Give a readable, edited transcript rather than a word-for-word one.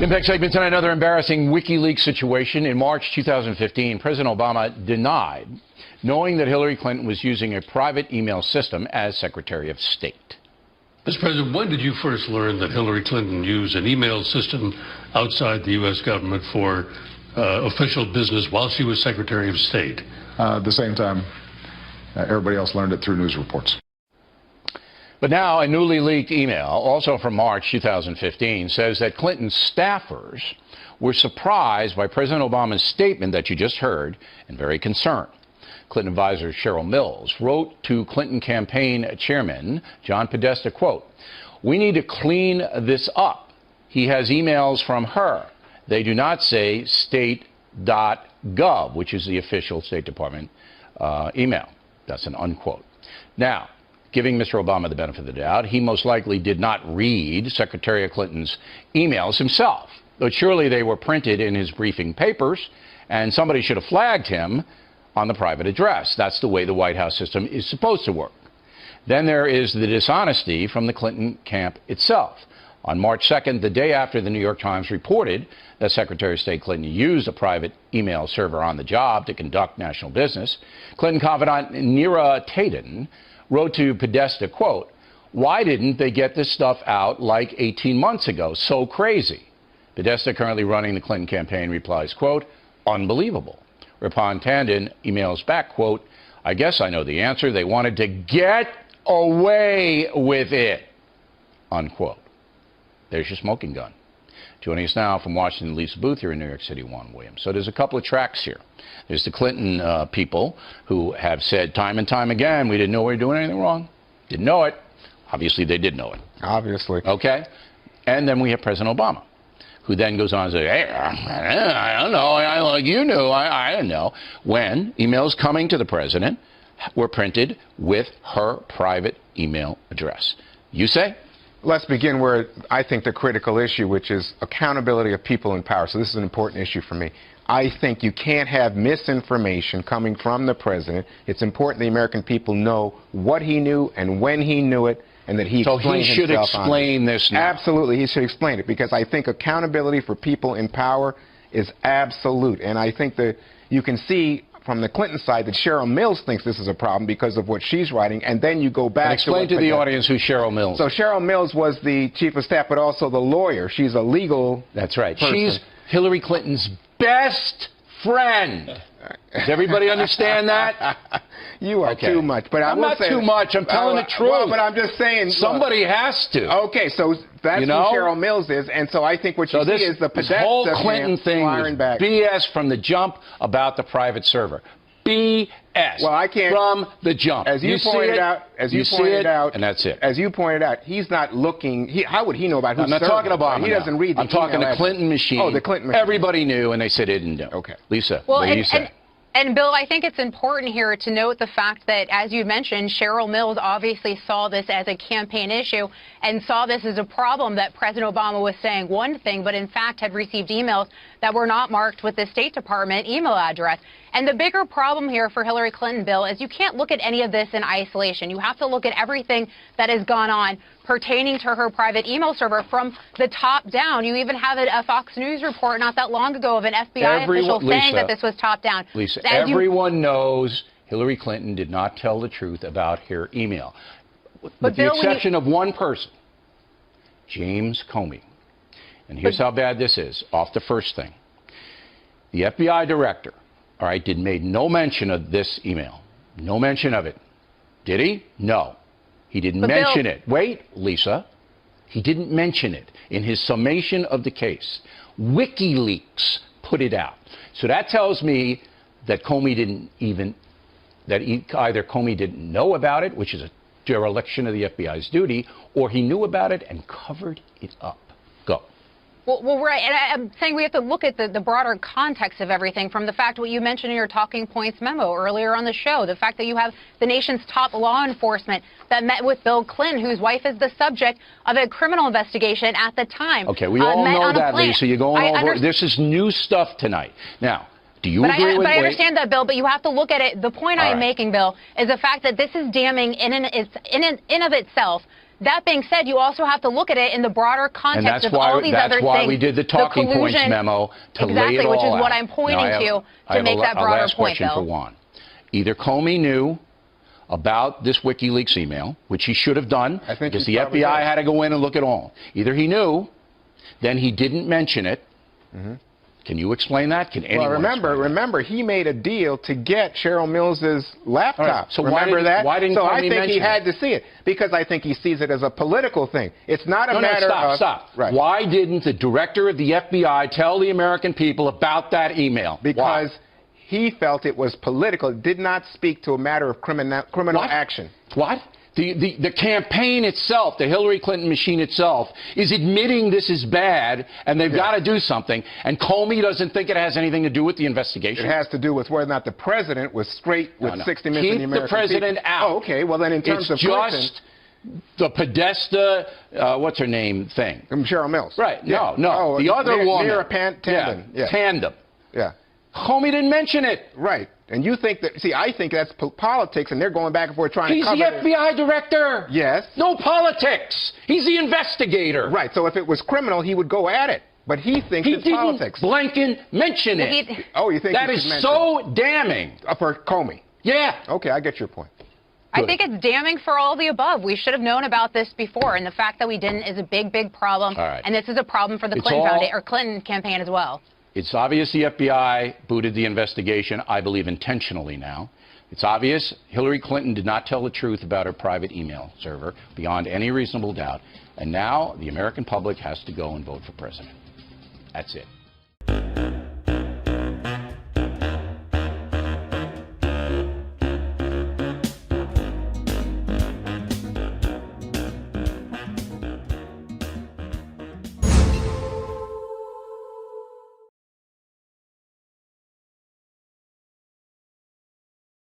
Impact segment tonight, another embarrassing WikiLeaks situation. In March 2015, President Obama denied knowing that Hillary Clinton was using a private email system as Secretary of State. Mr. President, when did you first learn that Hillary Clinton used an email system outside the U.S. government for official business while she was Secretary of State? The same time everybody else learned it through news reports. But now a newly leaked email, also from March 2015, says that Clinton's staffers were surprised by President Obama's statement that you just heard and very concerned. Clinton advisor Cheryl Mills wrote to Clinton campaign chairman John Podesta, quote, "We need to clean this up. He has emails from her. They do not say state.gov, which is the official State Department email." That's an unquote. Now, giving Mr. Obama the benefit of the doubt, he most likely did not read Secretary Clinton's emails himself. But surely they were printed in his briefing papers, and somebody should have flagged him on the private address. That's the way the White House system is supposed to work. Then there is the dishonesty from the Clinton camp itself. On March 2nd, the day after the New York Times reported that Secretary of State Clinton used a private email server on the job to conduct national business, Clinton confidant Neera Tanden wrote to Podesta, quote, "Why didn't they get this stuff out like 18 months ago? So crazy." Podesta, currently running the Clinton campaign, replies, quote, "Unbelievable." Whereupon Tanden emails back, quote, "I guess I know the answer. They wanted to get away with it," unquote. There's your smoking gun. Joining us now from Washington, Lisa Booth here in New York City, Juan Williams. So there's a couple of tracks here. There's the Clinton people who have said time and time again, we didn't know we were doing anything wrong. Didn't know it. Obviously, they did know it. Obviously. Okay. And then we have President Obama, who then goes on and says, hey, I don't know. Like you knew. I didn't know. When emails coming to the president were printed with her private email address. You say? Let's begin where I think the critical issue, which is accountability of people in power. So this is an important issue for me. I think you can't have misinformation coming from the president. It's important the American people know what he knew and when he knew it, and that he explained himself. So he should explain this now. Absolutely, he should explain it, because I think accountability for people in power is absolute. And I think that you can see from the Clinton side that Cheryl Mills thinks this is a problem because of what she's writing, and then you go back and explain to the audience who Cheryl Mills is. So Cheryl Mills was the chief of staff, but also the lawyer. She's a legal That's right. person. She's Hillary Clinton's best friend. Does everybody understand that? You are too much. But I'm not too much. I'm telling the truth. Well, but I'm just saying. Somebody has to. Okay, so that's who Cheryl Mills is, and so I think what you see is the Podesta whole Clinton thing was back. BS from the jump about the private server. BS. Well, I can't. From the jump. As you pointed out, and that's it. As you pointed out, he's not looking. How would he know about who's I'm not talking about He doesn't read the I'm talking the Clinton machine. Oh, the Clinton machine. Everybody knew, and they said it didn't know. Okay. Lisa, well, what do you say? And, Bill, I think it's important here to note the fact that, as you mentioned, Cheryl Mills obviously saw this as a campaign issue and saw this as a problem that President Obama was saying one thing, but in fact had received emails that were not marked with the State Department email address. And the bigger problem here for Hillary Clinton, Bill, is you can't look at any of this in isolation. You have to look at everything that has gone on pertaining to her private email server from the top down. You even have a Fox News report not that long ago of an FBI official saying that this was top down. Lisa, everyone knows Hillary Clinton did not tell the truth about her email. With the exception of one person, James Comey. And here's how bad this is, off the first thing. The FBI director, all right, made no mention of this email. No mention of it. Did he? No. He didn't mention it. Wait, Lisa. He didn't mention it in his summation of the case. WikiLeaks put it out. So that tells me that Comey didn't even, either Comey didn't know about it, which is a dereliction of the FBI's duty, or he knew about it and covered it up. Go. Well, right, and I'm saying we have to look at the broader context of everything, from the fact what you mentioned in your talking points memo earlier on the show, the fact that you have the nation's top law enforcement that met with Bill Clinton, whose wife is the subject of a criminal investigation at the time. Okay, we all know that, Lisa. You're going over. This is new stuff tonight. Now, do you agree with? But I understand that, Bill. But you have to look at it. The point I'm making, Bill, is the fact that this is damning in of itself. That being said, you also have to look at it in the broader context of all these other things. That's why we did the talking points memo to lay it all out. Exactly, which is what I'm pointing to make that broader point, Bill. For Juan. Either Comey knew about this WikiLeaks email, which he should have done, because the FBI had to go in and look at all. Either he knew, then he didn't mention it. Mm-hmm. Can you explain that? Can anyone remember, he made a deal to get Cheryl Mills's laptop. Right. So why didn't so I think he had to see it, because I think he sees it as a political thing. It's not a matter of... Stop. Right. Why didn't the director of the FBI tell the American people about that email? Because he felt it was political. It did not speak to a matter of criminal action. What? The campaign itself, the Hillary Clinton machine itself, is admitting this is bad and they've got to do something. And Comey doesn't think it has anything to do with the investigation. It has to do with whether or not the president was straight with 60 Minutes in the American Keep the president out. Oh, okay. Well, then in terms of Clinton... It's just the Podesta, what's her name thing? Cheryl Mills. Right. No. Oh, the other woman. Mira Tandem. Yeah. Tandem. Yeah. Comey didn't mention it. Right. And you think that, see, I think that's politics, and they're going back and forth trying to cover it. He's the FBI director. Yes. No politics. He's the investigator. Right. So if it was criminal, he would go at it. But he thinks it's politics. He didn't blanket mention it. You think that is so damning. For Comey? Yeah. Okay, I get your point. I think it's damning for all the above. We should have known about this before, and the fact that we didn't is a big, big problem. All right. And this is a problem for the Clinton campaign as well. It's obvious the FBI booted the investigation, I believe intentionally now. It's obvious Hillary Clinton did not tell the truth about her private email server beyond any reasonable doubt. And now the American public has to go and vote for president. That's it.